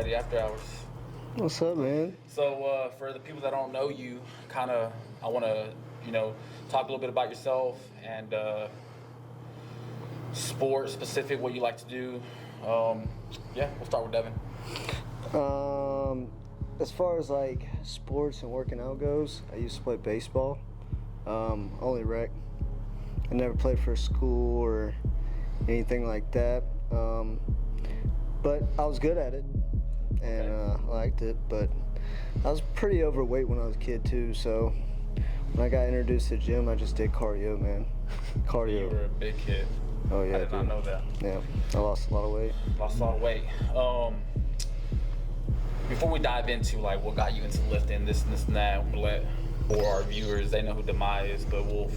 Alrighty, after hours. What's up, man? So for the people that don't know you, I want to, talk a little bit about yourself and sport specific, what you like to do. We'll start with Devin. As far as like sports and working out goes, I used to play baseball. Only rec. I never played for a school or anything like that. But I was good at it, and I liked it. But I was pretty overweight when I was a kid too. So when I got introduced to the gym, I just did cardio, man. Cardio. You were a big kid. Oh yeah, I did not know that. Yeah, I lost a lot of weight. Before we dive into like what got you into lifting, this and that, we'll let for our viewers, they know who Demai is, but we've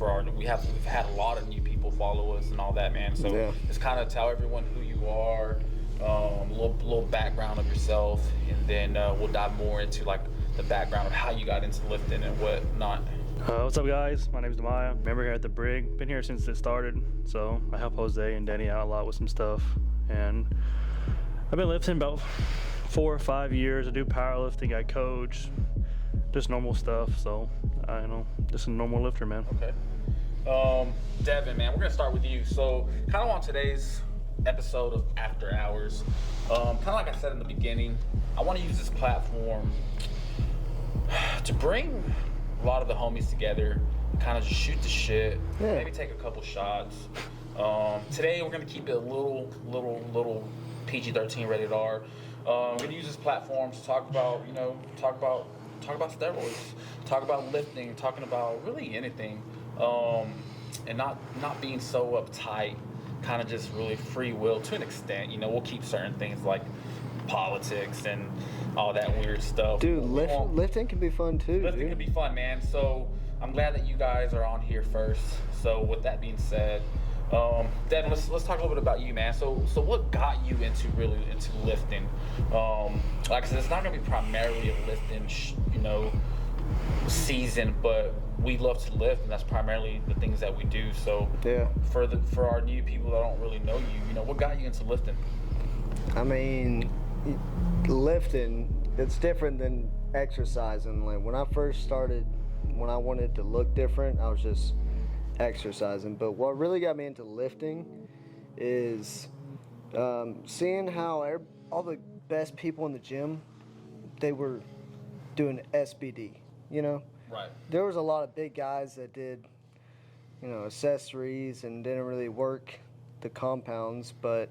had a lot of new people follow us and all that, man. So just kind of tell everyone who you are, a little background of yourself, and then we'll dive more into like the background of how you got into lifting and what not. What's up, guys? My name is Demai. Member here at the Brig. Been here since it started, so I help Jose and Denny out a lot with some stuff. And I've been lifting about 4 or 5 years. I do powerlifting. I coach, just normal stuff. So just a normal lifter, man. Okay. Devin, man, we're gonna start with you. So, kind of on today's episode of After Hours, kind of like I said in the beginning, I want to use this platform to bring a lot of the homies together, kind of just shoot the shit, maybe take a couple shots. Today we're gonna keep it a little PG-13 rated R. We're gonna use this platform to talk about steroids, talk about lifting, talking about really anything, and not being so uptight, kind of just really free will to an extent. We'll keep certain things like politics and all that weird stuff. Dude, lifting can be fun too. Lifting can be fun, man. So I'm glad that you guys are on here first. So with that being said, Devin, let's talk a little bit about you, man. So what got you into lifting? Like I said, it's not gonna be primarily a lifting, season, but we love to lift, and that's primarily the things that we do. So for our new people that don't really know you, what got you into lifting? I mean, lifting, it's different than exercising. Like when I first started, when I wanted to look different, I was just exercising. But what really got me into lifting is seeing how all the best people in the gym, they were doing SBD, Right. There was a lot of big guys that did, accessories and didn't really work the compounds, but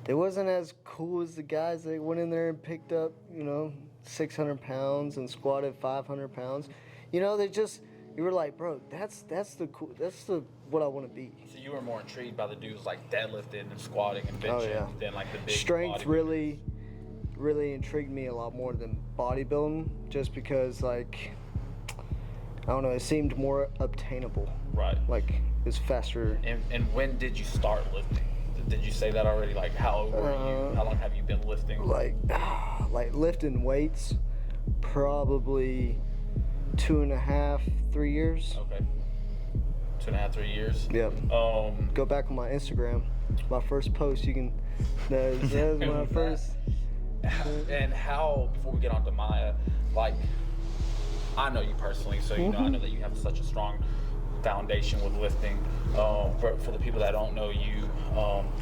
they wasn't as cool as the guys that went in there and picked up, 600 pounds and squatted 500 pounds. You were like, bro, that's what I want to be. So you were more intrigued by the dudes like deadlifting and squatting and benching than like the big strength really intrigued me a lot more than bodybuilding, just because like, I don't know, it seemed more obtainable. Right. Like it's faster. And when did you start lifting? Did you say that already? Like how old were you? How long have you been lifting? Like lifting weights, probably 2.5, 3 years. Okay. 2.5, 3 years. Yep. Go back on my Instagram. My first post, you can. That was my first. And how? Before we get on to Maya, like, I know you personally, so I know that you have such a strong foundation with lifting. For the people that don't know you,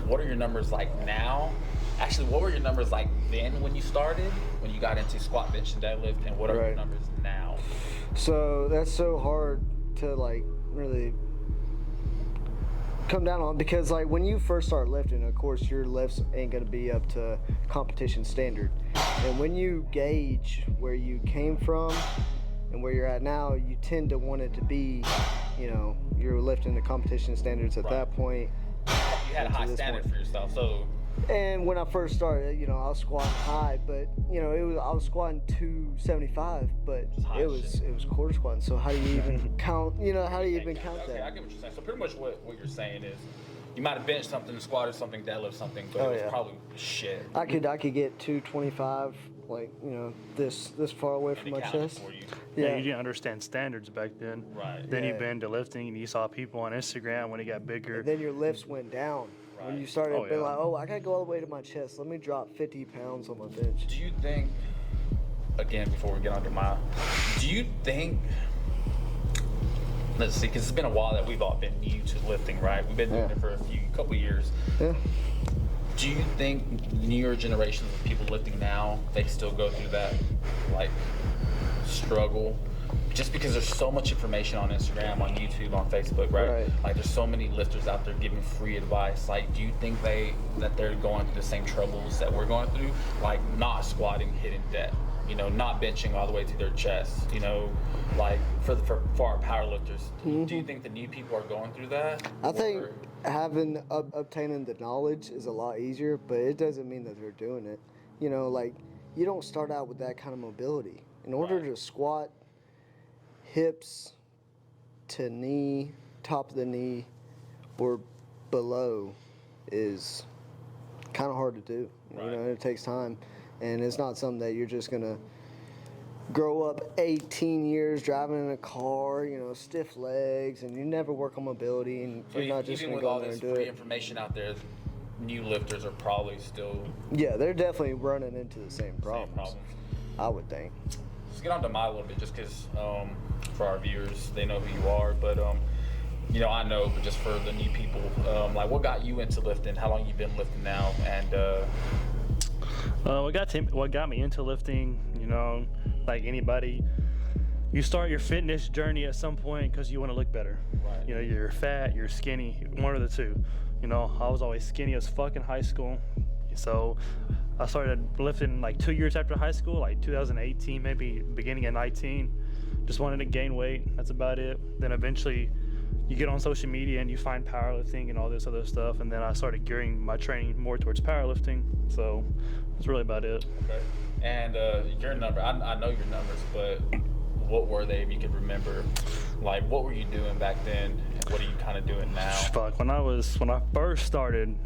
what are your numbers like now? Actually, what were your numbers like then when you started, when you got into squat, bench, and deadlift, and what are your numbers now? So that's so hard to like really come down on, because like when you first start lifting, of course your lifts ain't gonna be up to competition standard, and when you gauge where you came from and where you're at now, you tend to want it to be, you're lifting the competition standards at that point. You had a high standard for yourself, so. And when I first started, I was squatting high, but I was squatting 275, but it was quarter squatting. So how do you even count? How do you even count that? I get what you're saying. So pretty much what you're saying is, you might have benched something, squatted something, deadlift something, but it was probably shit. I could get 225, like this far away from my chest. Yeah, you didn't understand standards back then. Right. Then you been to lifting and you saw people on Instagram when it got bigger. And then your lifts went down. When Right. you started Oh, being yeah. like, oh, I gotta go all the way to my chest. Let me drop 50 pounds on my bench. Do you think, again, before we get on to my, do you think, let's see, because it's been a while that we've all been new to lifting, right? We've been doing it for a couple years. Yeah. Do you think newer generations of people lifting now, they still go through that, like, struggle? Just because there's so much information on Instagram, on YouTube, on Facebook, right? Right. Like, there's so many lifters out there giving free advice. Like, do you think that they're going through the same troubles that we're going through? Like, not squatting, hitting dead, you know, not benching all the way to their chest, you know, like for our powerlifters. Do you think the new people are going through that? I think obtaining the knowledge is a lot easier, but it doesn't mean that they're doing it. You know, like, you don't start out with that kind of mobility. In order to squat hips to knee, top of the knee, or below is kind of hard to do. Right. You know, it takes time, and it's not something that you're just gonna grow up 18 years driving in a car, you know, stiff legs, and you never work on mobility, and So you're not just even gonna with go all in there this and do free it. information out there, new lifters are probably still Yeah, they're definitely running into the same problems. same problems. I would think. Let's get on to my a little bit, just because for our viewers, they know who you are, but you know, I know, but just for the new people, like, what got you into lifting? How long you been lifting now? And What got me into lifting, you know, like anybody, you start your fitness journey at some point because you want to look better. Right. You know, you're fat, you're skinny, one of the two. You know, I was always skinny as fuck in high school. So I started lifting like 2 years after high school, like 2018, maybe beginning of 19. Just wanted to gain weight. That's about it. Then eventually you get on social media and you find powerlifting and all this other stuff. And then I started gearing my training more towards powerlifting. So that's really about it. okay. And your number, I know your numbers, but what were they, if you could remember? Like, what were you doing back then, and what are you kind of doing now? Fuck, when I first started,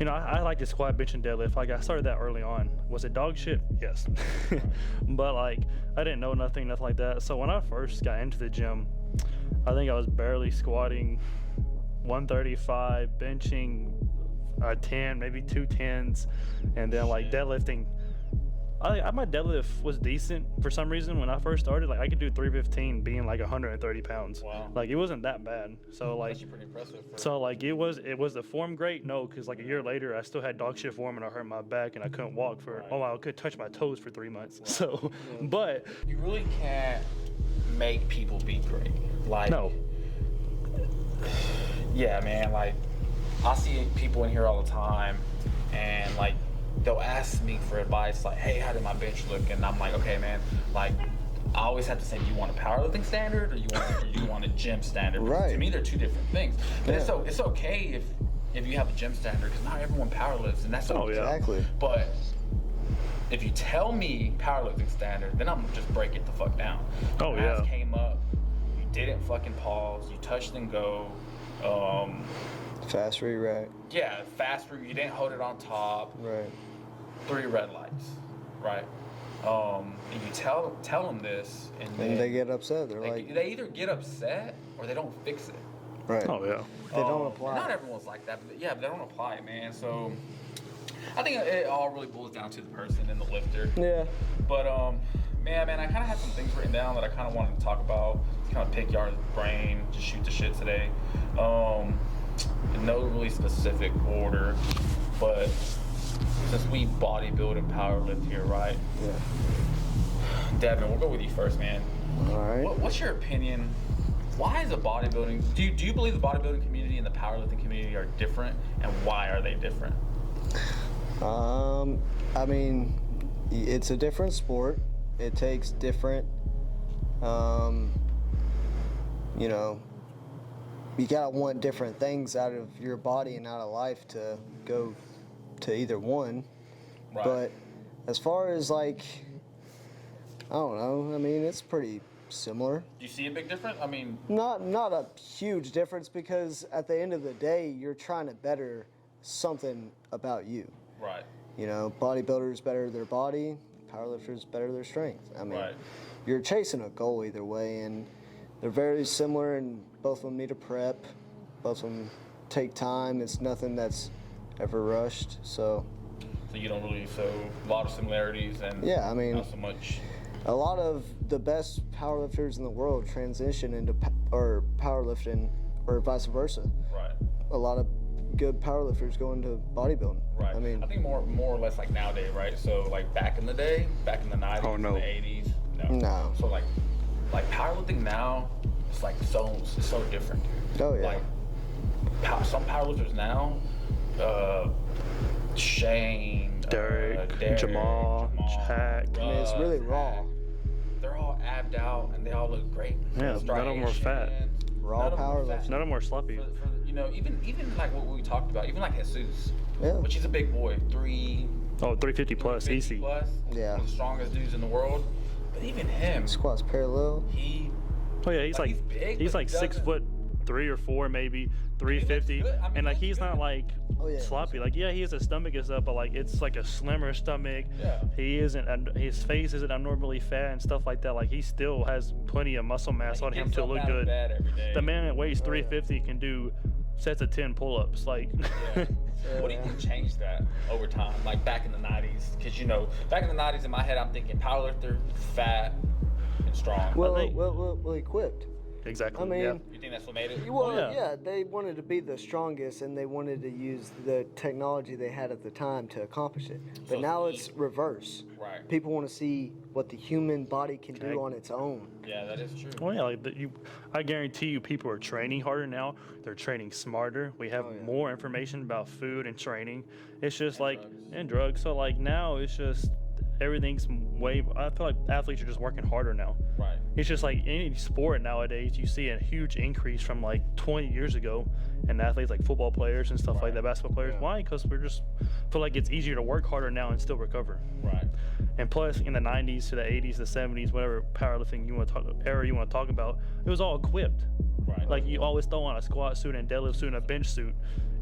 you know, I like to squat, bench, and deadlift. Like, I started that early on. Was it dog shit? Yes. But, like, I didn't know nothing like that. So when I first got into the gym, I think I was barely squatting 135, benching 10, maybe 2 10s, and then, like, deadlifting. My deadlift was decent for some reason when I first started. Like, I could do 315 being like 130 pounds. Wow. Like, it wasn't that bad. So, like, That's pretty impressive. so, like, it was the form great? No, because like a year later, I still had dog shit form and I hurt my back and I couldn't walk for, I could touch my toes for 3 months. Right. So, but You really can't make people be great. Like, no. Yeah, man, like, I see people in here all the time, and, like, they'll ask me for advice, like, hey, how did my bench look? And I'm like, okay, man, like, I always have to say, do you want a powerlifting standard, or you want a gym standard? Because Right. to me, they're two different things. But Yeah. it's okay if you have a gym standard, because not everyone powerlifts, and that's okay. Oh, yeah. Exactly. But if you tell me powerlifting standard, then I'm just break it the fuck down. Oh, Mass yeah. came up, you didn't fucking pause, you touched and go. Fast re-rack. Yeah, fast route, you didn't hold it on top. Right. 3 red lights, right? And you tell them this, and And they get upset. They're they like, they either get upset or they don't fix it. right. Oh, yeah. They don't apply. Not everyone's like that, but yeah, they don't apply it, man. So I think it all really boils down to the person and the lifter. Yeah. But man, I kind of had some things written down that I kind of wanted to talk about. Kind of pick your brain, just shoot the shit today. In no really specific order, but since we bodybuild and powerlift here, right? Yeah. Devin, we'll go with you first, man. All right. What's your opinion? Why is the bodybuilding? Do you believe the bodybuilding community and the powerlifting community are different, and why are they different? I mean, it's a different sport. It takes different, you know, you gotta want different things out of your body and out of life to go to either one. Right. But as far as, like, I don't know, I mean, it's pretty similar. Do you see a big difference? I mean, Not a huge difference, because at the end of the day, you're trying to better something about you. right. You know, bodybuilders better their body, powerlifters better their strength. I mean, Right. you're chasing a goal either way, and they're very similar, and both of them need a prep. Both of them take time. It's nothing that's ever rushed. So you don't really, so a lot of similarities and yeah, I mean, not so much. a lot of the best powerlifters in the world transition into powerlifting or vice versa. Right. A lot of good powerlifters go into bodybuilding. Right. I mean, I think more or less like nowadays, right? So like back in the day, back in the 90s, Oh, no. the 80s, No. So like powerlifting now, it's like so different, dude. Oh, yeah. Like some powerlifters now, Shane, Derek, Jamal, Jack. I mean, it's really raw. They're all abbed out and they all look great. Yeah, none of them were fat. Raw powerlifting. None of them were sloppy. You know, even like what we talked about, even like Jesus, Yeah. which he's a big boy, 350 plus, 350 easy. plus, Yeah. one of the strongest dudes in the world. But even him, Squats parallel. he Oh yeah, he's Like, like, he's big, he's but like he 6'3" or 4" maybe, 350, good. I mean, and like he he's looks not good. like Oh, yeah. sloppy. Like yeah, he has a stomach and stuff, but like it's like a slimmer stomach. Yeah. He isn't. His face isn't abnormally fat and stuff like that. Like he still has plenty of muscle mass on he him gets to up look out of good. bed every day. The man that weighs Oh, yeah. 350 can do sets of 10 pull-ups. Like What do you think changed that over time? Like back in the 90s, because you know, back in the 90s, in my head, I'm thinking powerlifter, fat, and strong. Well, think- well equipped. exactly. I mean, yeah. You think that's what made it? Well, yeah. yeah, they wanted to be the strongest, and they wanted to use the technology they had at the time to accomplish it. But So now it's it's reverse. Right. People want to see what the human body can do Okay. on its own. Yeah, that is true. Well, yeah, like I guarantee you, people are training harder now. They're training smarter. We have Oh, yeah. more information about food and training. It's just And like drugs. and drugs. So like now, it's just everything's way. I feel like athletes are just working harder now. Right. It's just like any sport nowadays, you see a huge increase from like 20 years ago, and athletes like football players and stuff like Right. that, basketball players. Yeah. Why? Because we're just feel like it's easier to work harder now and still recover. Right. And plus, in the 90s to the 80s, the 70s, whatever powerlifting you want to talk era you want to talk about, it was all equipped. Right. Like you always throw on a squat suit and deadlift suit and a bench suit,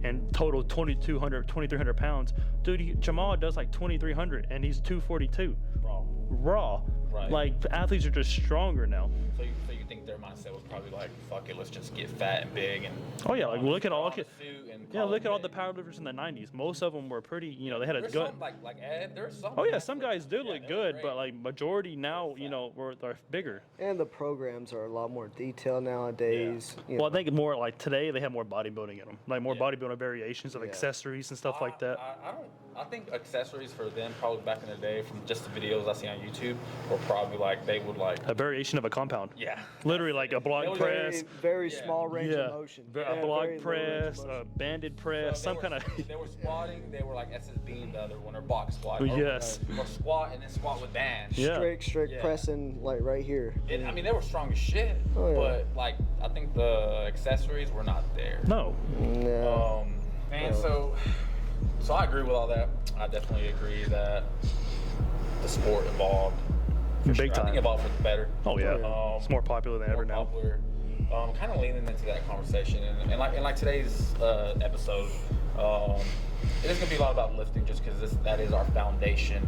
and total 2,200, 2,300 pounds. Dude, Jamal does like 2,300, and he's 242 Wrong. raw. Right. Like the athletes are just stronger now. So you think their mindset was probably like, fuck it, let's just get fat and big and. Oh yeah, like look at all. put on a suit and Yeah, call look it at all a the day. powerlifters in the 90s. Most of them were pretty. You know, they had a There's gut. some like Ed. There's some. Oh yeah, some guys do Yeah, look they were good, great. but like majority now, you know, are bigger. And the programs are a lot more detailed nowadays. you Well, I know. think more like today they have more bodybuilding in them, like more Yeah. bodybuilding variations of Yeah. accessories and stuff like that. I don't. I think accessories for them probably back in the day, from just the videos I see on YouTube, were probably like they would like. A variation of a compound. Yeah. Literally like a That block was press. Very Yeah. small range Yeah, of motion. a Yeah, block very low range of press, a motion. banded So press, they some were- kind of. They were squatting. They were like SSB the other one, or box squat. Or, Yes. Or squat and then squat with bands. Yeah. Strict Yeah. pressing, like right here. I mean, they were strong as shit, Oh, yeah. but like I think the accessories were not there. No. Yeah. And so I agree with all that. I definitely agree that the sport evolved. for Big sure. I time. think it evolved for the better. Oh yeah. Um, It's more popular than ever More now. popular. Kind of leaning into that conversation, and like today's episode, it is gonna be a lot about lifting, just because that is our foundation.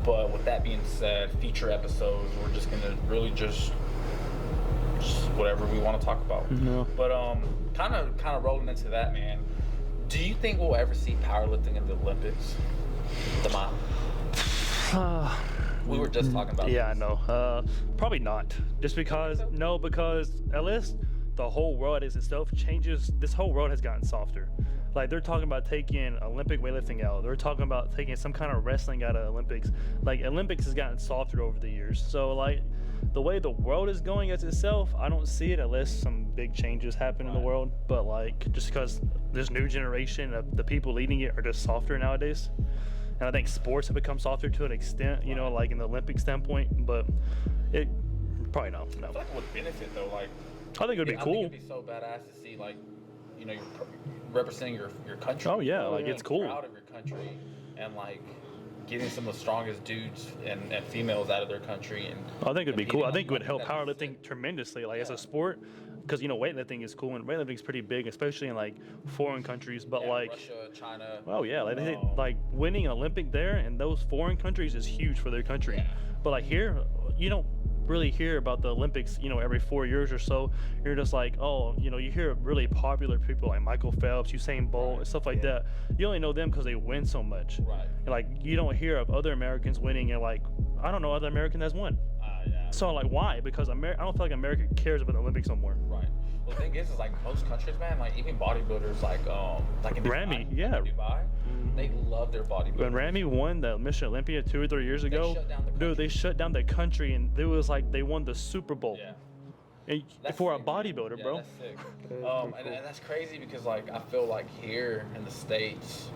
But with that being said, feature episodes, we're just gonna really just whatever we want to talk about. Yeah. But kind of rolling into that, man. Do you think we'll ever see powerlifting in the Olympics? The mile. We were just talking about. Yeah, I this. know. Probably not. Just because because at least the whole world as itself changes. This whole world has gotten softer. Like they're talking about taking Olympic weightlifting out. They're talking about taking some kind of wrestling out of Olympics. Like Olympics has gotten softer over the years. So like the way the world is going as itself, I don't see it unless some big changes happen in the Right. world. But like just because this new generation of the people leading it are just softer nowadays. And I think sports have become softer to an extent, you know, like in the Olympic standpoint, but it probably not. No. I feel like it would benefit though, like. I think it would be I cool. think it'd be so badass to see, like, you know, you're representing your country. Oh yeah, like yeah. it's cool. Proud of your country, and like getting some of the strongest dudes and females out of their country. And I think it'd be cool. I competing think it would on- help that'd be powerlifting sick. tremendously, like as Yeah. a sport, because you know weightlifting is cool and weightlifting is pretty big, especially in like foreign countries. But Yeah, like, Russia, China. oh yeah, like um, like winning an Olympic there in those foreign countries is huge for their country. Yeah. But like here, you don't really hear about the Olympics, every 4 years or so. You're just like, oh, you hear really popular people like Michael Phelps, Usain Bolt, and stuff like that. You only know them because they win so much. Right. And like, you don't hear of other Americans winning, and like, I don't know other American that's won. Yeah. So like, why? Because I don't feel like America cares about the Olympics no more. Right. Well, the thing is like most countries, man, like even bodybuilders, like in Dubai, Ramy, yeah. in Dubai, they love their bodybuilders. When Ramy won the Mission Olympia 2 or 3 years ago, shut down the country. dude, they shut down the country, and it was like they won the Super Bowl. Yeah. And That's for sick, a bodybuilder, yeah, bro. That's sick. And that's crazy because like I feel like here in the States,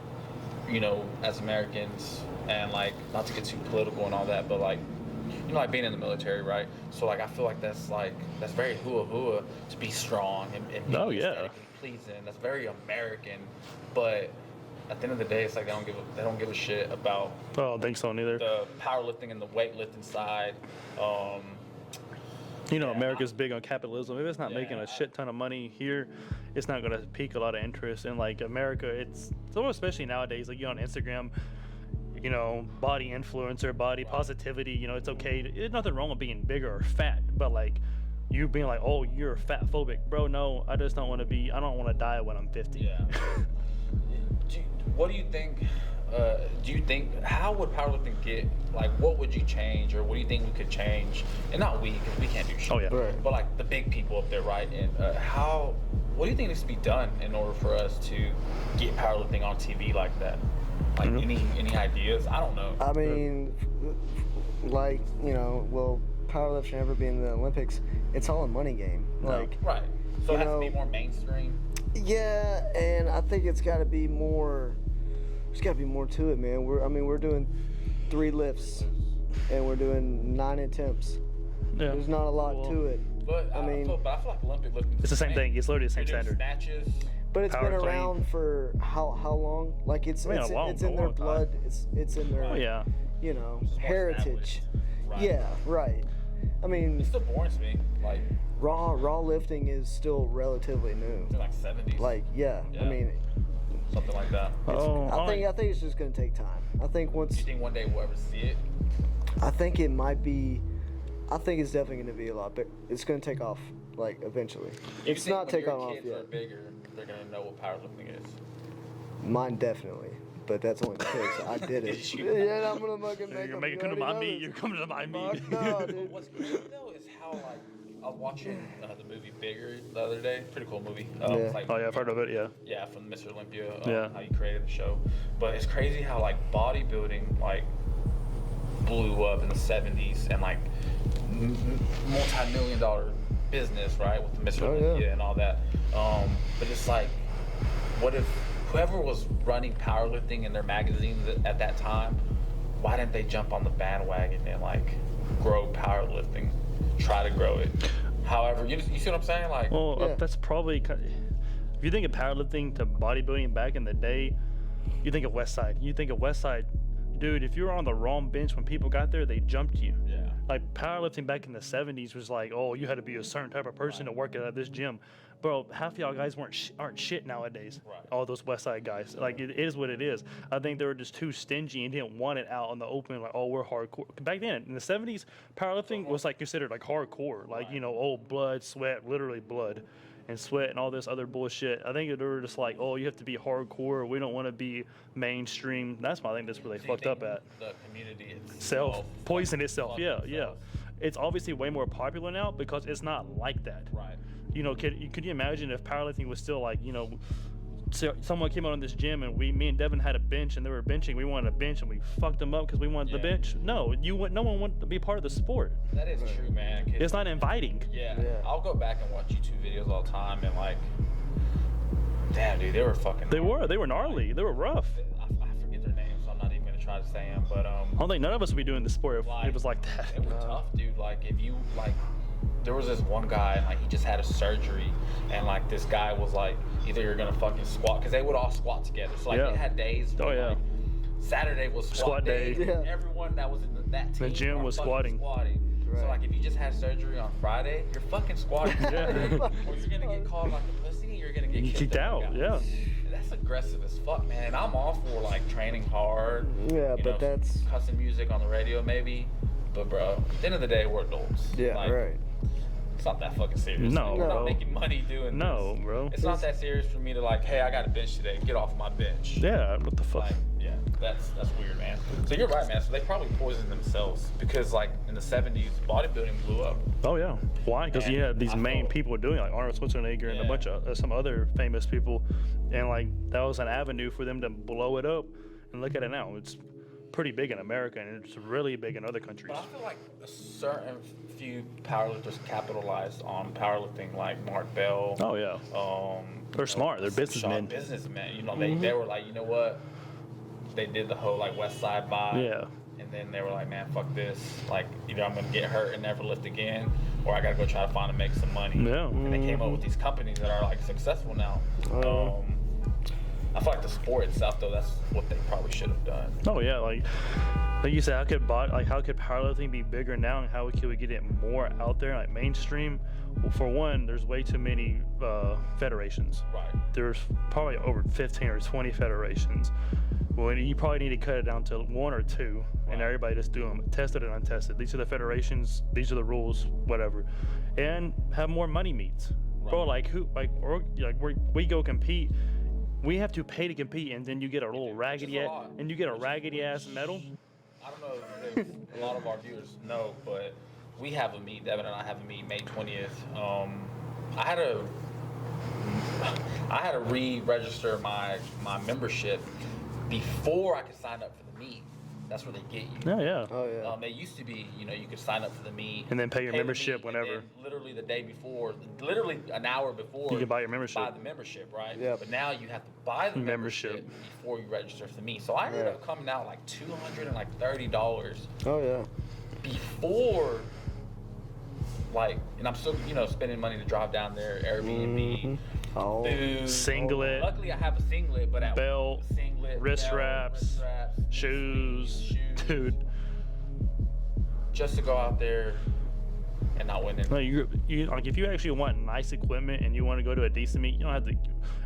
as Americans, and like not to get too political and all that, but like like being in the military, right? So like I feel like that's very hua to be strong and be aesthetically pleasing. That's very American, but at the end of the day, it's like they don't give a shit about I don't think so neither. the powerlifting and the weightlifting side. America's big on capitalism. If it's not making a shit ton of money here, it's not going to pique a lot of interest. And like America, it's so especially nowadays, like on Instagram, body influencer, body positivity, it's okay. There's nothing wrong with being bigger or fat, but like you being like, oh, you're fat phobic, bro. No, I just don't want to be. I don't want to die when I'm 50. Yeah. What do you think? How would powerlifting get, like, what would you change, or what do you think we could change? And not we, because we can't do shit. Oh, yeah. Right. But like the big people up there, right? And what do you think needs to be done in order for us to get powerlifting on TV like that? Like any ideas? I don't know. I mean, like, will powerlifting ever be in the Olympics? It's all a money game. Like, right. So it has to be more mainstream. Yeah, and I think it's got to be more. There's got to be more to it, man. We're doing 3 lifts, and we're doing 9 attempts. Yeah. There's not a lot to it. But I feel like Olympic lifting. It's the same thing. It's literally the same You're doing standard. Snatches. But it's Power been clean. around for how long? Like it's in their long blood. It's in their Oh yeah. heritage. Right. Yeah, right. I mean, It still boring to me. Like raw lifting is still relatively new. it's like 70s. Like yeah. Yeah. I mean, something like that. I think it's just gonna take time. I think Do once you think one day we'll ever see it? I think it might be. I think it's definitely gonna be a lot, but it's gonna take off like eventually. You It's think not when taken your off kids are yet. bigger, they're gonna know what powerlifting is. Mine definitely, but that's only because I did it. Yeah, I'm gonna fucking make You're them. making You come to my already know meat. this. You're coming to my meat. Fuck no, dude. What's crazy though is how like I was watching the movie Bigger the other day. Pretty cool movie. Yeah. It's like, Oh yeah, I've heard of it. Yeah. Yeah, from Mr. Olympia. Yeah. How he created the show. But it's crazy how like bodybuilding like blew up in the 70s and like multi-million-dollar business, right, with Mr. Oh, yeah. Olympia and all that. But it's like, what if whoever was running powerlifting in their magazines at that time, why didn't they jump on the bandwagon and like grow powerlifting, try to grow it? However, you see what I'm saying? Like, Well, Yeah. that's probably if you think of powerlifting to bodybuilding back in the day, you think of West Side. You think of West Side, dude. If you were on the wrong bench when people got there, they jumped you. yeah. Like powerlifting back in the 70s was like, oh, you had to be a certain type of person to work at this gym. Bro, half y'all guys aren't shit nowadays. Right. All those West Side guys. Like it is what it is. I think they were just too stingy and didn't want it out in the open. Like, oh, we're hardcore. Back then in the 70s, powerlifting was like considered like hardcore. Like blood, sweat, literally blood and sweat and all this other bullshit. I think they were just like, oh, you have to be hardcore. We don't want to be mainstream. That's why I think that's where they fucked up at. The community Self poison itself. fuck Yeah. themselves. It's obviously way more popular now because it's not like that. Right. Could you imagine if powerlifting was still like, so someone came out in this gym and me and Devin had a bench and they were benching. We wanted a bench and we fucked them up because we wanted the Yeah. bench. No, no one wanted to be part of the sport. That is true, man. 'Cause It's not inviting. Yeah. Yeah. I'll go back and watch YouTube videos all the time and like, damn, dude, they were fucking. They were gnarly. They were rough. I forget their names, so I'm not even gonna try to say them. But I don't think none of us would be doing this sport if it was like that. It was tough, dude. Like if you like, there was this one guy and like he just had a surgery, and like this guy was like, either you're gonna fucking squat, because they would all squat together. So like Yeah. they had days. Oh, Where, yeah. Like, Saturday was Squat day. Yeah. Everyone that was in that team gym were was fucking squatting. So Right. like if you just had surgery on Friday, you're fucking squatting. Yeah. Or you're gonna get called like a pussy. You're gonna get Kicked out. Yeah. And that's a aggressive as fuck, man. And I'm all for like training hard. Yeah, you but know, that's cussing music on the radio maybe. But bro, at the end of the day, we're adults. yeah, like, right. It's not that fucking serious. No, Like, we're bro. not making money doing No, this. bro. It's not that serious for me to like, hey, I got a bench today. Get off my bench. Yeah, what the fuck? Like, yeah, that's weird, man. So you're right, man. So they probably poisoned themselves because like in the 70s, bodybuilding blew up. Oh yeah. Why? Because you And had these I main felt- people doing it, like Arnold Schwarzenegger and a Yeah. bunch of some other famous people, and like that was an avenue for them to blow it up. And look at it now; it's pretty big in America, and it's really big in other countries. But I feel like a certain few powerlifters capitalized on powerlifting, like Mark Bell. Oh yeah. They're smart. They're businessmen. Businessmen. You know, they were like, you know what? They did the whole like West Side vibe. Yeah. And then they were like, man, fuck this. Like, either I'm gonna get hurt and never lift again, or I gotta go try to find and make some money. Yeah. And they came up with these companies that are like successful now. I feel like the sport itself, though, that's what they probably should have done. Oh yeah, like you said, how could powerlifting be bigger now, and how could we get it more out there, like mainstream? Well, for one, there's way too many federations. Right. There's probably over 15 or 20 federations. Well, you probably need to cut it down to one or two, and Right. everybody just do them, tested and untested. These are the federations. These are the rules. Whatever, and have more money meets. Bro, Right. we go compete. We have to pay to compete, and then you get a little Which raggedy is a ass, lot. and you get a raggedy ass medal. I don't know if a lot of our viewers know, but we have a meet. Devin and I have a meet May 20th. I had to re-register my membership before I could sign up for the meet. That's where they get you. Yeah, yeah. Oh yeah. It used to be, you know, you could sign up for the meet And then pay your the membership meet, and whenever. then literally the day before, literally an hour before, You can buy your membership. Buy the membership, right? Yep. But now you have to buy the membership Membership. before you register for the meet. So I ended Right. up coming out like $230 Oh yeah. before, like, and I'm still, you know, spending money to drive down there, Airbnb, Oh. food. Singlet. Luckily, I have a singlet, but Belt, singlet, wrist belt, wraps, wrist wraps, shoes, shoes, dude. just to go out there and not win No, anything. you like if you actually want nice equipment and you want to go to a decent meet, you don't have to.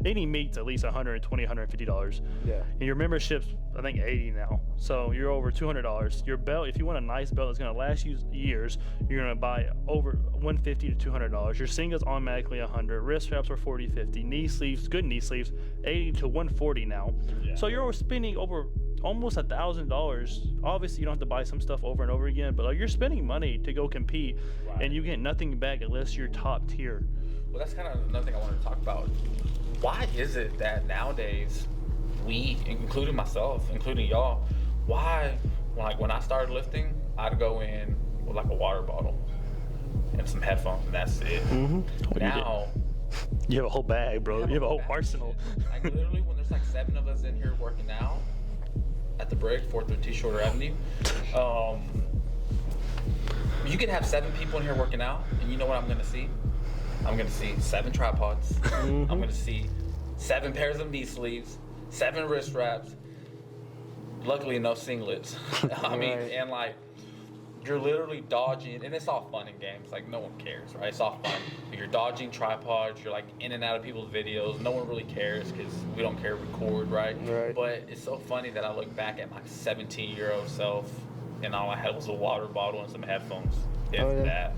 Any meet's at least $120, $150. Yeah. And your membership's I think $80 now, so you're over $200. Your belt, if you want a nice belt that's gonna last you years, you're gonna buy over $150 to $200. Your singlets automatically $100. Wrist straps are $40, $50. Knee sleeves, good knee sleeves, $80 to $140 now. Yeah. So you're spending over almost $1,000. Obviously, you don't have to buy some stuff over and over again, but like you're spending money to go compete, Right. and you get nothing back unless you're top tier. Well, that's kind of another thing I wanted to talk about. Why is it that nowadays we, including myself, including y'all, why, like when I started lifting, I'd go in with like a water bottle and some headphones, and that's it. Mm-hmm. Now, You have a whole bag, bro. You have a whole arsenal. like literally, when there's like 7 of us in here working out at the Brig, 413 Shorter Avenue, you can have 7 people in here working out, and you know what I'm gonna see? I'm gonna see 7 tripods. I'm gonna see 7 pairs of knee sleeves, 7 wrist wraps. Luckily, no singlets. I mean, Right. and like, you're literally dodging, and it's all fun and games. Like, no one cares, right? It's all fun. But you're dodging tripods. You're like in and out of people's videos. No one really cares because we don't care to record, right? Right. But it's so funny that I look back at my 17-year-old self, and all I had was a water bottle and some headphones. If Oh, yeah. that.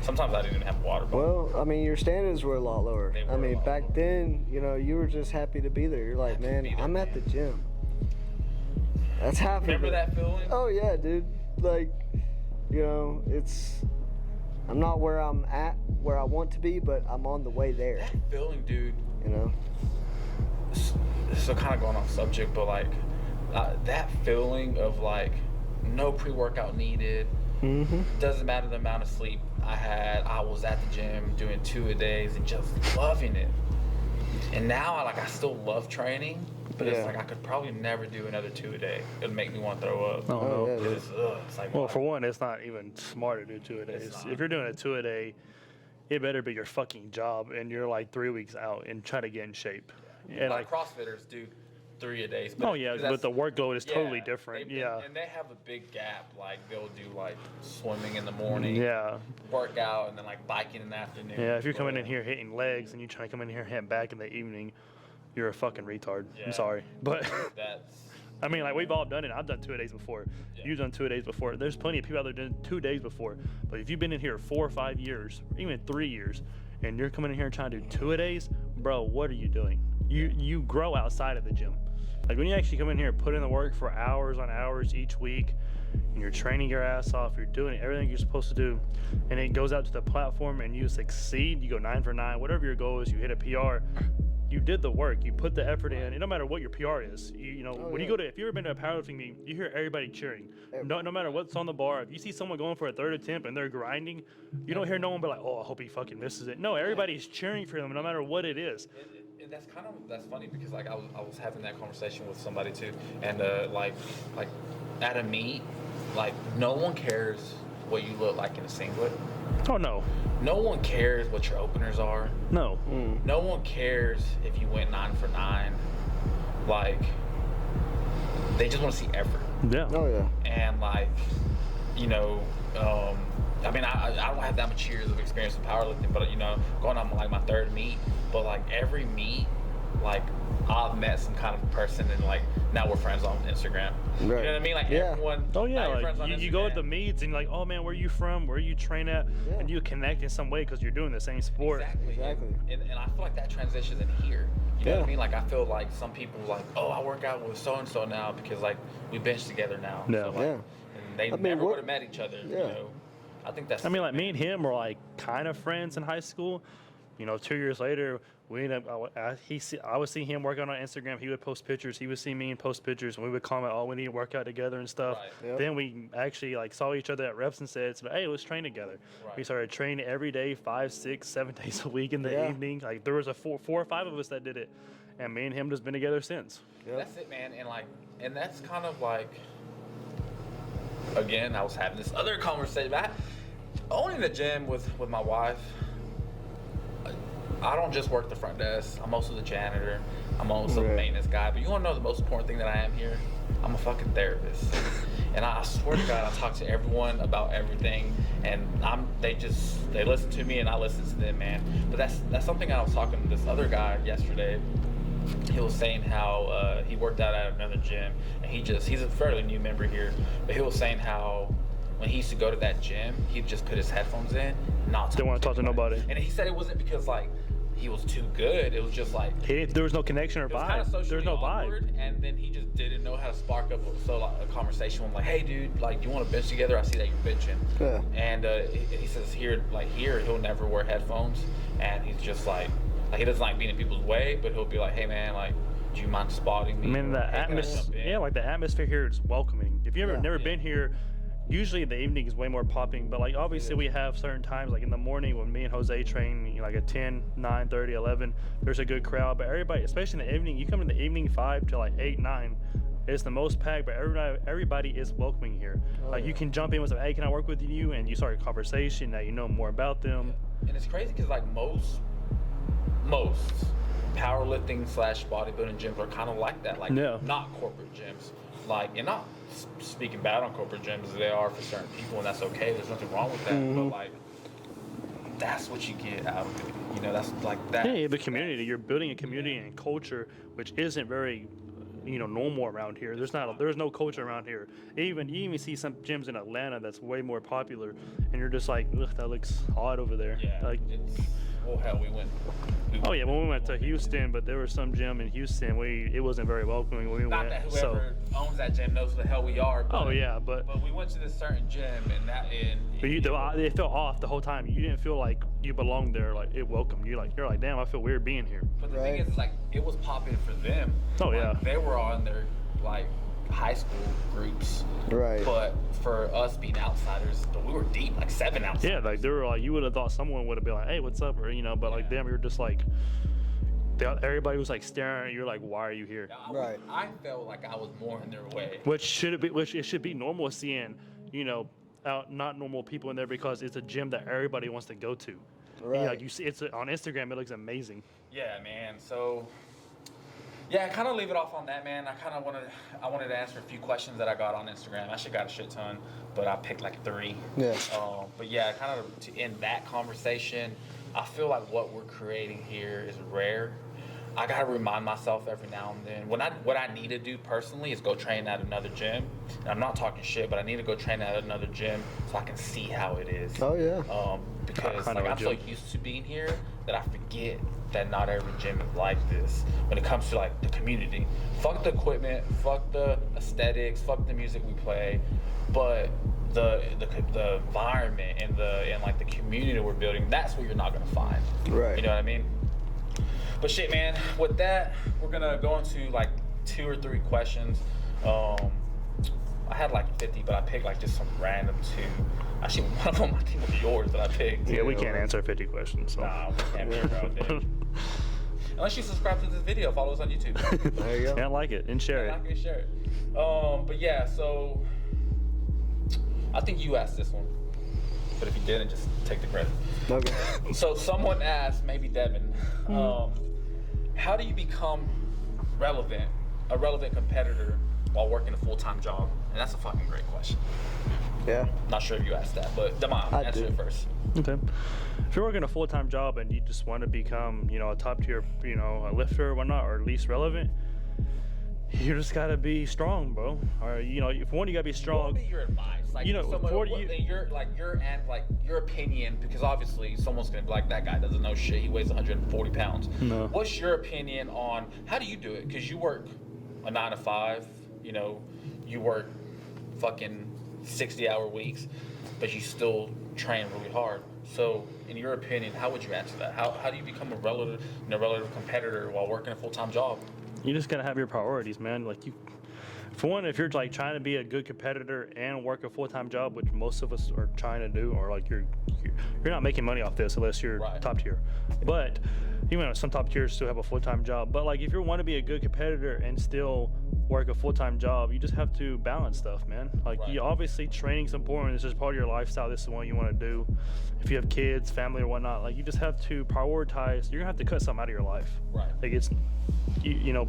Sometimes I didn't even have a water bottle. Well, I mean, your standards were a lot lower. They were I a mean, lot back lower. then, you know, you were just happy to be there. You're like, Happy to man, be there, I'm at man. the gym. That's half Remember of it. that feeling? Oh yeah, dude. Like, you know, I'm not where I'm at, where I want to be, but I'm on the way there. That feeling, dude. You know. So kind of going off subject, but like that feeling of like no pre-workout needed. Mm-hmm. Doesn't matter the amount of sleep I had. I was at the gym doing 2-a-days and just loving it. And now I still love training, but Yeah. it's like I could probably never do another 2-a-day. It'd make me want to throw up. Oh, Oh, no. yeah, dude. It's like, Well, for one, it's not even smart to do 2-a-days. It's not. If you're doing a 2-a-day, it better be your fucking job, and you're like 3 weeks out and try to get in shape. And like like, CrossFitters do 3-a-days. oh yeah, that's- but the workload is totally yeah, different. they- Yeah, And they have a big gap. Like they'll do like swimming in the morning, yeah, workout, and then like biking in the afternoon. yeah. If you're coming But- in here hitting legs and you try to come in here and hit back in the evening, you're a fucking retard. Yeah. I'm sorry, but That's I mean, like, we've all done it. I've done 2-a-days before. Yeah. You've done 2-a-days before. There's plenty of people out there doing 2 days before. But if you've been in here 4 or 5 years, or even 3 years, and you're coming in here and trying to do 2-a-days, bro, what are you doing? You grow outside of the gym. Like, when you actually come in here and put in the work for hours on hours each week, and you're training your ass off, you're doing everything you're supposed to do, and it goes out to the platform and you succeed, you go 9 for 9, whatever your goal is, you hit a PR, you did the work, you put the effort in, and no matter what your PR is, you know, when you go to, if you've ever been to a powerlifting meet, you hear everybody cheering. No matter what's on the bar, if you see someone going for a 3rd attempt and they're grinding, you don't hear no one be like, oh, I hope he fucking misses it. No, everybody's cheering for them no matter what it is. And that's funny because like I was having that conversation with somebody too, and like at a meet, like no one cares what you look like in a singlet. Oh, no. No one cares what your openers are. No. No one cares if you went 9 for 9. Like, they just want to see effort. Yeah. Oh yeah. And like, you know, I mean, I don't have that much years of experience with powerlifting, but you know, going on like my 3rd meet, but like every meet, like I've met some kind of person, and like now we're friends on Instagram. Right. You know what I mean? Like everyone. Oh yeah, now you're friends on like you go Instagram. at the meets and you're like, oh man, where are you from? Where you train at? Yeah. And you connect in some way because you're doing the same sport. Exactly. And I feel like that transitions in here. You know what Yeah. I mean? Like I feel like some people like, oh, I work out with so and so now because like we bench together now. Yeah. So, like, Yeah. And they mean, never what- would have met each other. You Yeah. know. I think that's. I mean, like me and him were like kind of friends in high school. You know, 2 years later, we ended up. I would see him working on Instagram. He would post pictures. He would see me and post pictures, and we would comment, "Oh, we need to work out together and stuff." Right. Yep. Then we actually like saw each other at reps and said, "Hey, let's train together." Right. We started training every day, 5, 6, 7 days a week in the Yeah. evening. Like there was a 4 or 5 of us that did it, and me and him just been together since. Yep. That's it, man. And that's kind of like. Again, I was having this other conversation. Owning a gym with my wife. I don't just work the front desk. I'm also the janitor. I'm also the Right. maintenance guy. But you want to know the most important thing that I am here? I'm a fucking therapist. And I swear to God, I talk to everyone about everything. And they listen to me and I listen to them, man. But that's something I was talking to this other guy yesterday. He was saying how he worked out at another gym. And he's a fairly new member here. But he was saying how when he used to go to that gym, he'd just put his headphones in, not Didn't want to talk to nobody. And he said it wasn't because like he was too good. It was just like There was no connection or it was kind of vibe. socially There's no awkward, vibe. and then he just didn't know how to spark up a conversation with him, like, hey dude, like you want to bench together? I see that you're benching. Yeah. And he says here he'll never wear headphones, and he's just like he doesn't like being in people's way, but he'll be like, hey man, like, do you mind spotting me? I mean, the Hey, can I atmosphere. jump in? Yeah, like the atmosphere here is welcoming. If you've Yeah. never been here, usually the evening is way more popping. But like obviously we have certain times, like in the morning when me and Jose train, you know, like at 10, 9:30, 11, there's a good crowd. But everybody, especially in the evening, you come in the evening 5 to like 8, 9. It's the most packed, but everybody is welcoming here. Like you can jump in with, hey, can I work with you? And you start a conversation. Now you know more about them. And it's crazy because like most powerlifting / bodybuilding gyms are kind of like that, like Yeah. not corporate gyms, like, and not speaking bad on corporate gyms, they are for certain people, and that's okay. There's nothing wrong with that, but like that's what you get out of it. You know, that's like that. Yeah, you have a community. You're building a community and culture, which isn't very, normal around here. There's no culture around here. You even see some gyms in Atlanta that's way more popular, and you're just like, ugh, that looks odd over there. Yeah, Like, it's well, hell, we went. oh yeah, when we went to Houston, but there was some gym in Houston, it wasn't very welcoming when we Not went. that whoever owns that gym knows who the hell we are. But, Oh yeah, but we went to this certain gym, and it felt off the whole time. You didn't feel like you belonged there. Like it welcomed you. Like you're like, damn, I feel weird being here. But the Right. thing is, like, it was popping for them. Oh, Like, yeah. They were on their like high school groups. Right. But for us being outsiders, we were deep, like 7 outsiders. Yeah, like they were like, you would have thought someone would have been like, hey, what's up, or but like Yeah. them, you're just like, everybody was like staring at you. You're like, why are you here? Right. I felt like I was more in their way. Which it should be normal seeing, not normal people in there because it's a gym that everybody wants to go to. Right. Like you see, on Instagram, it looks amazing. Yeah, man. So, yeah, kind of leave it off on that, man. I wanted to answer a few questions that I got on Instagram. I actually got a shit ton, but I picked like 3. Yeah. But yeah, kind of to end that conversation, I feel like what we're creating here is rare. I gotta remind myself every now and then. What I need to do personally is go train at another gym. And I'm not talking shit, but I need to go train at another gym so I can see how it is. Oh yeah. Because I know like a I'm so gym. used to being here that I forget that not every gym is like this. When it comes to like the community, fuck the equipment, fuck the aesthetics, fuck the music we play, but the environment and like the community we're building, that's what you're not gonna find. Right. You know what I mean? But shit, man, with that, we're gonna go into like 2 or 3 questions. I had like 50, but I picked like just some random 2. Actually, one of them I think was yours that I picked. Yeah, we can't answer 50 questions. So. Nah, we can't figure out that. Unless you subscribe to this video, follow us on YouTube. There you go. Yeah, like it and share Like it. and share it. But yeah, so I think you asked this one. But if you didn't, just take the credit. Okay. So someone asked, maybe Devin, how do you become a relevant competitor while working a full-time job? And that's a fucking great question. Yeah. Not sure if you asked that, but Damon, I answer did. it first. Okay. If you're working a full-time job and you just want to become, a top-tier, a lifter or whatnot, or at least relevant, you just gotta be strong, bro. Or if one, you gotta be What strong. would be your advice? Like, someone, what do you? your opinion, because obviously someone's gonna be like, that guy doesn't know shit. He weighs 140 pounds. No. What's your opinion on how do you do it? Because you work a 9 to 5. You work fucking 60-hour weeks, but you still train really hard. So, in your opinion, how would you answer that? How do you become a relative competitor while working a full-time job? You just gotta have your priorities, man. For one, if you're like trying to be a good competitor and work a full-time job, which most of us are trying to do, or like you're not making money off this unless you're Right. top tier. But some top tiers still have a full-time job. But like if you want to be a good competitor and still work a full-time job, you just have to balance stuff, man. Like Right. obviously training's important. It's just part of your lifestyle. This is what you want to do. If you have kids, family, or whatnot, like you just have to prioritize. You're gonna have to cut something out of your life. Right. Like it's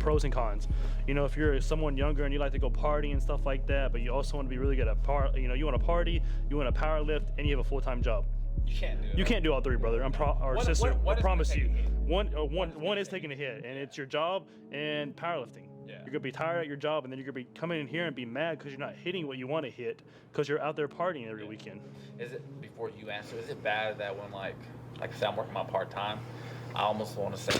pros and cons. If you're someone younger and you like to go party and stuff like that, but you also want to be really good at you want to party, you want to power lift, and you have a full-time job. You can't do it. You can't do all 3, brother. What- Sister. what I is promise gonna you. take a hit? One is taking a hit, and it's your job and powerlifting. Yeah. You're gonna be tired at your job, and then you're gonna be coming in here and be mad because you're not hitting what you want to hit because you're out there partying every weekend. Is it, before you answer, is it bad that when like I say I'm working my part-time, I almost want to say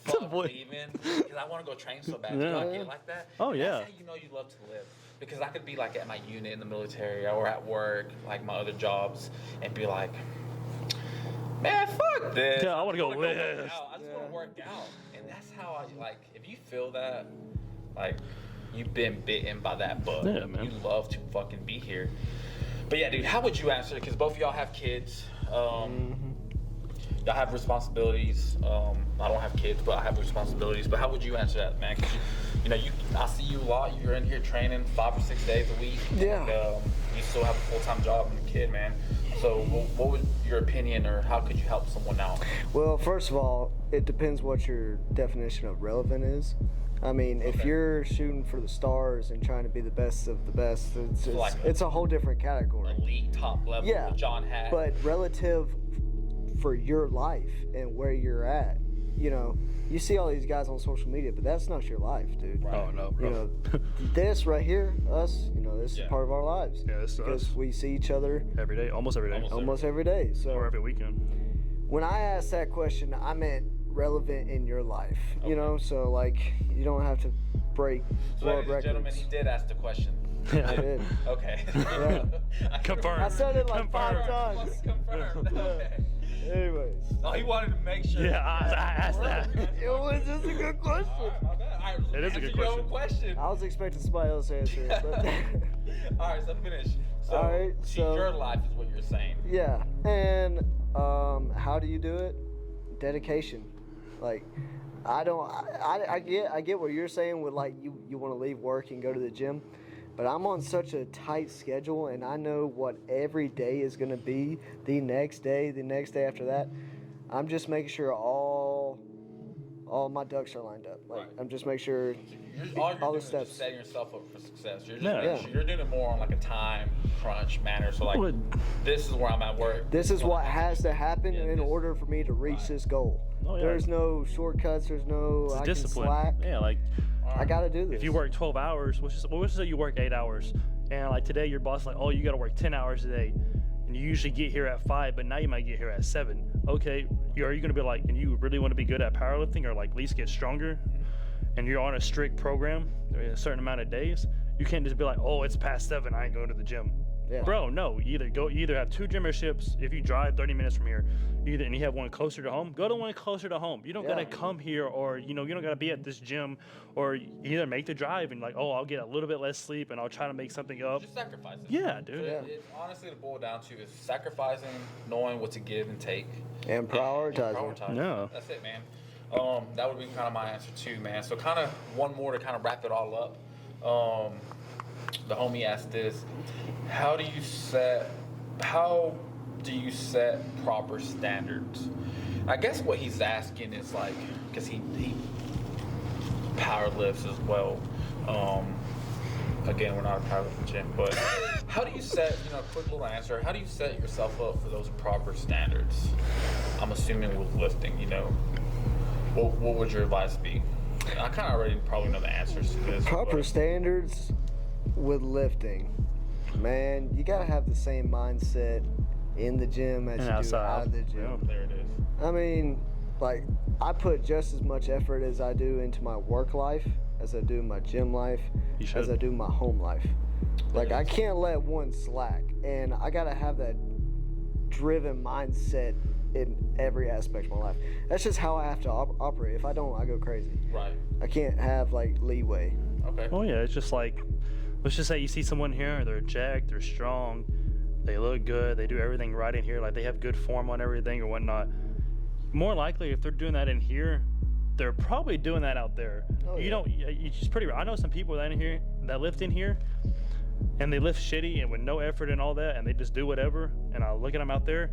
fuck Boy. leaving because I want to go train so bad. Do I get like that? Oh, And yeah. That's how you know you love to live. Because I could be like at my unit in the military or at work, like my other jobs, and be like, man, fuck this. Yeah, I wanna go wanna lift. work out. I just want to work out. And that's how I like, if you feel that, like, you've been bitten by that bug. Yeah, man. You love to fucking be here. But yeah, dude, how would you answer it? Because both of y'all have kids. Y'all have responsibilities. I don't have kids, but I have responsibilities. But how would you answer that, man? 'Cause I see you a lot. You're in here training 5 or 6 days a week. Yeah. And, you still have a full-time job and a kid, man. So what was your opinion, or how could you help someone out? Well, first of all, it depends what your definition of relevant is. I mean, if Okay. you're shooting for the stars and trying to be the best of the best, Like it's a whole different category. Elite, top level, Yeah, John Hatt. But relative for your life and where you're at, you see all these guys on social media, but that's not your life, dude. Right. Oh no, bro. This right here, us, this Yeah. is part of our lives. Yeah, this is because us. we see each other Every day, almost every day, almost every day. So or every weekend. when I asked that question, I meant relevant in your life. Okay. So like you don't have to break So, world ladies and records. gentlemen, he did ask the question. I did. Okay. Yeah. Confirmed. I said it like 5 Confirmed. times. Confirmed. Okay. Anyways, Oh, he wanted to make sure. Yeah, I asked that. it was just a good question. Alright, my bad. Alright, It is a answer good your own question. I was expecting somebody else to answer it, but Alright, so finish. So, Alright, see, so- your life is what you're saying. yeah. And how do you do it? Dedication. Like I get what you're saying with like you want to leave work and go to the gym, but I'm on such a tight schedule and I know what every day is going to be, the next day after that. I'm just making sure all all my ducks are lined up. Like Right. I'm just make sure All all you're the doing is steps. just setting yourself up for success. You're just Yeah. making sure you're doing it more on like a time crunch manner. So like, Well, this is where I'm at work. This is what has to happen Yeah, in this- order for me to reach Right. this goal. Oh, yeah. There's no shortcuts. There's no It's I discipline. can slack. Yeah, like I gotta do this. if you work 12 hours, let's just say you work 8 hours, and like today your boss is like, oh, you got to work 10 hours a day, and you usually get here at 5, but now you might get here at 7. Okay, are you gonna be like, and you really want to be good at powerlifting or like at least get stronger, and you're on a strict program, a certain amount of days, you can't just be like, oh, it's past 7, I ain't going to the gym. Yeah. Bro, no. You either have 2 gym memberships. If you drive 30 minutes from here, and you have one closer to home, go to one closer to home. You don't gotta come here, or you don't gotta be at this gym, or you either make the drive and like, oh, I'll get a little bit less sleep and I'll try to make something up. Just sacrifice it. Yeah, dude. Yeah. It's honestly to boil down to is sacrificing, knowing what to give and take, and prioritizing. Yeah. That's it, man. That would be kind of my answer too, man. So kind of one more to kind of wrap it all up. The homie asked this: How do you set proper standards? I guess what he's asking is like, because he power lifts as well. Again, we're not a powerlifting gym, but how do you set, quick little answer, how do you set yourself up for those proper standards? I'm assuming with lifting, what would your advice be? I kind of already probably know the answers to this. Proper but- standards with lifting. Man, you gotta have the same mindset in the gym as And you do outside. out of the gym. Yeah. There it is. I mean, like, I put just as much effort as I do into my work life, as I do my gym life, You as should. I do my home life. Like, I can't let one slack, and I gotta have that driven mindset in every aspect of my life. That's just how I have to operate. If I don't, I go crazy. Right. I can't have, like, leeway. Okay. Oh yeah, it's just like, let's just say you see someone here, they're jacked, they're strong, they look good, they do everything right in here, like they have good form on everything or whatnot. More likely, if they're doing that in here, they're probably doing that out there. Oh, You yeah. don't. It's just pretty. I know some people that in here that lift in here, and they lift shitty and with no effort and all that, and they just do whatever. And I look at them out there,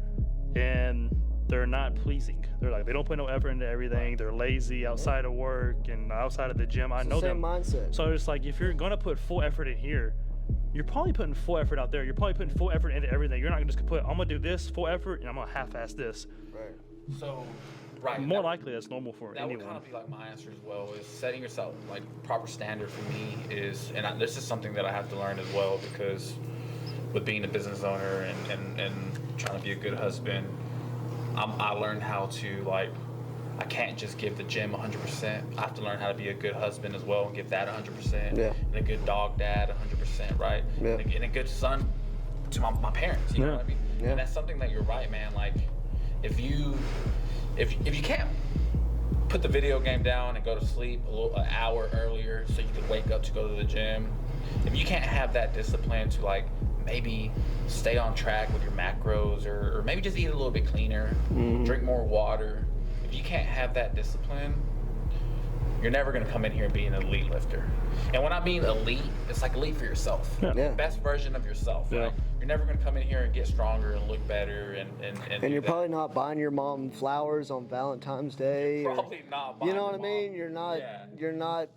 and they're not pleasing. They're like, they don't put no effort into everything. They're lazy outside of work and outside of the gym. I It's know the same them. mindset. So it's like, if you're gonna put full effort in here, you're probably putting full effort out there. You're probably putting full effort into everything. You're not gonna just put, I'm gonna do this full effort and I'm gonna half-ass this. Right. So, right. More that- likely, that's normal for That would anyone. kind of be like my answer as well. Is setting yourself like proper standard for me is, and this is something that I have to learn as well because with being a business owner and trying to be a good husband, I learned how to like. I can't just give the gym 100%. I have to learn how to be a good husband as well and give that 100%. Yeah. And a good dog dad 100%, right? Yeah. And a good son to my parents. You know Yeah. what I mean? Yeah. And that's something that you're right, man. Like, if you can't put the video game down and go to sleep an hour earlier so you can wake up to go to the gym, if you can't have that discipline to like maybe stay on track with your macros or maybe just eat a little bit cleaner, drink more water, if you can't have that discipline, you're never going to come in here and be an elite lifter. And when I mean elite, it's like elite for yourself. Yeah. Yeah. The best version of yourself, Yeah. right? You're never going to come in here and get stronger and look better and And do you're that. probably not buying your mom flowers on Valentine's Day. or- Probably not. you know buying what I your mean? mom. Yeah. You're not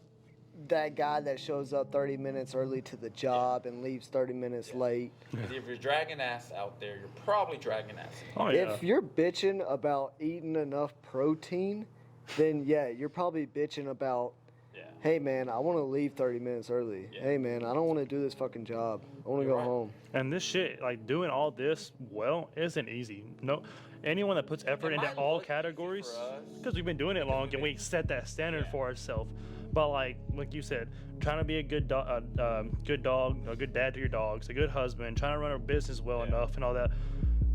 that guy that shows up 30 minutes early to the job and leaves 30 minutes late. If you're dragging ass out there, you're probably dragging ass. Oh yeah. If you're bitching about eating enough protein, then yeah, you're probably bitching about, Yeah. hey man, I want to leave 30 minutes early. Yeah. Hey man, I don't want to do this fucking job. I want to You're go right. home. And this shit, like doing all this well, isn't easy. No, anyone that puts effort It into might all look easy categories, for us. because we've been doing it long and we set that standard Yeah. for ourselves. But like you said, trying to be a good dog, a good dad to your dogs, a good husband, trying to run a business well Yeah. enough and all that,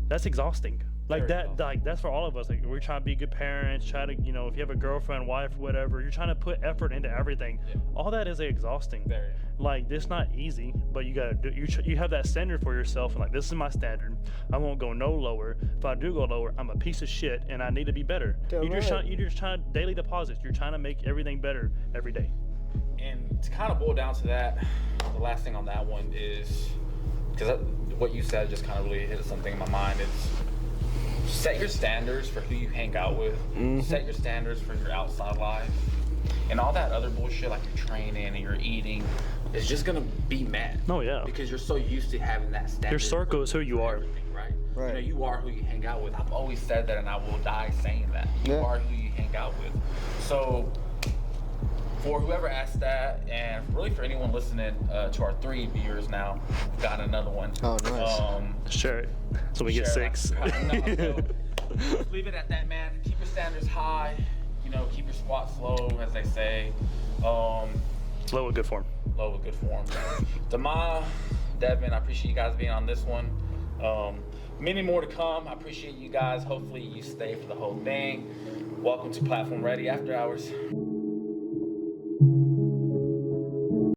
that's exhausting. Like Very that, exhausting. like that's for all of us. Like we're trying to be good parents, try to, if you have a girlfriend, wife, whatever, you're trying to put effort into everything. Yeah. All that is exhausting. Very. Like it's not easy, but you gotta do. You have that standard for yourself, and like this is my standard. I won't go no lower. If I do go lower, I'm a piece of shit, and I need to be better. Damn You're just right. trying. You're just trying to daily deposits. You're trying to make everything better every day. And to kind of boil down to that, the last thing on that one is, because what you said just kind of really hit something in my mind. It's set your standards for who you hang out with. Set your standards for your outside life. And all that other bullshit like your training and your eating is just gonna be met. Oh, yeah. Because you're so used to having that standard. Your circle is who you are. Everything, right? Right. You know, you are who you hang out with. I've always said that, and I will die saying that. You Yeah. are who you hang out with. So, for whoever asked that, and really for anyone listening to our 3 viewers now, we've got another one. Oh, nice. Share it. So we get Share it. 6. So, just leave it at that, man. Keep your standards high. You know, keep your squats low, as they say. Low with good form. Low with good form. Damaya, Devin, I appreciate you guys being on this one. Many more to come. I appreciate you guys. Hopefully you stay for the whole thing. Welcome to Platform Ready After Hours.